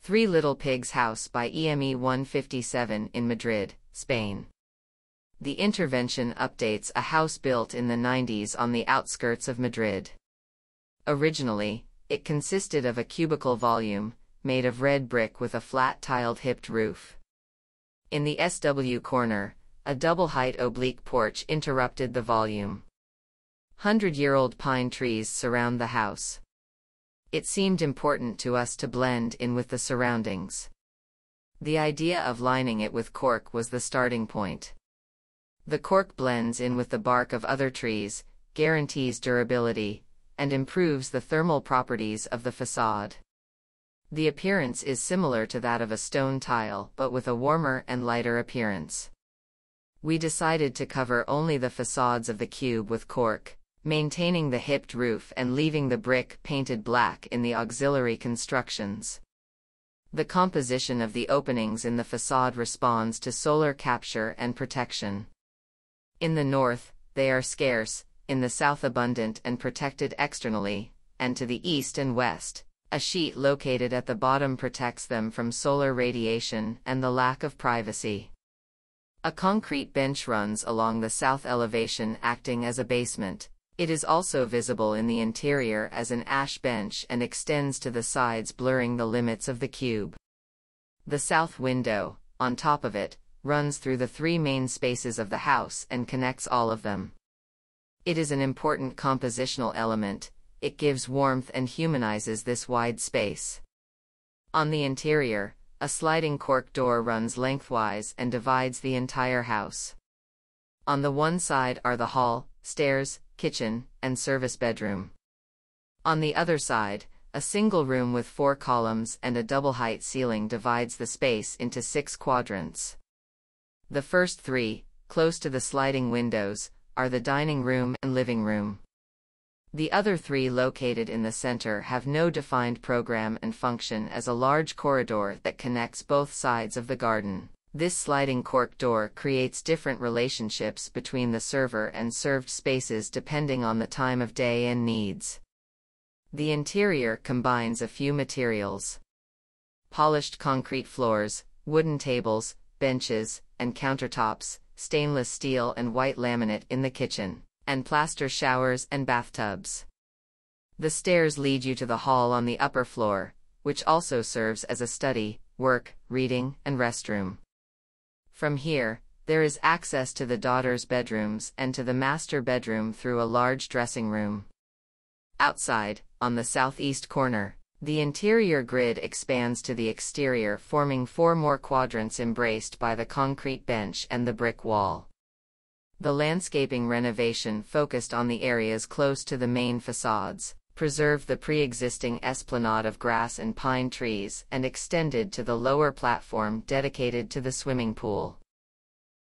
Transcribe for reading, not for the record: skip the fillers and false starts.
Three Little Pigs House by EME157 in Madrid, Spain. The intervention updates a house built in the 90s on the outskirts of Madrid. Originally, it consisted of a cubical volume, made of red brick with a flat tiled hipped roof. In the SW corner, a double-height oblique porch interrupted the volume. 100-year-old pine trees surround the house. It seemed important to us to blend in with the surroundings. The idea of lining it with cork was the starting point. The cork blends in with the bark of other trees, guarantees durability, and improves the thermal properties of the façade. The appearance is similar to that of a stone tile but with a warmer and lighter appearance. We decided to cover only the façades of the cube with cork, maintaining the hipped roof and leaving the brick painted black in the auxiliary constructions. The composition of the openings in the façade responds to solar capture and protection. In the north, they are scarce, in the south abundant and protected externally, and to the east and west, a sheet located at the bottom protects them from solar radiation and the lack of privacy. A concrete bench runs along the south elevation acting as a basement. It is also visible in the interior as an ash bench and extends to the sides, blurring the limits of the cube. The south window, on top of it, runs through the three main spaces of the house and connects all of them. It is an important compositional element. It gives warmth and humanizes this wide space. On the interior, a sliding cork door runs lengthwise and divides the entire house. On the one side are the hall, stairs, kitchen, and service bedroom. On the other side, a single room with 4 columns and a double-height ceiling divides the space into 6 quadrants. The first 3, close to the sliding windows, are the dining room and living room. The other 3 located in the center have no defined program and function as a large corridor that connects both sides of the garden. This sliding cork door creates different relationships between the server and served spaces depending on the time of day and needs. The interior combines a few materials: polished concrete floors, wooden tables, benches, and countertops, stainless steel and white laminate in the kitchen, and plaster showers and bathtubs. The stairs lead you to the hall on the upper floor, which also serves as a study, work, reading, and restroom. From here, there is access to the daughters' bedrooms and to the master bedroom through a large dressing room. Outside, on the southeast corner, the interior grid expands to the exterior, forming 4 more quadrants embraced by the concrete bench and the brick wall. The landscaping renovation focused on the areas close to the main façades, preserved the pre-existing esplanade of grass and pine trees, and extended to the lower platform dedicated to the swimming pool.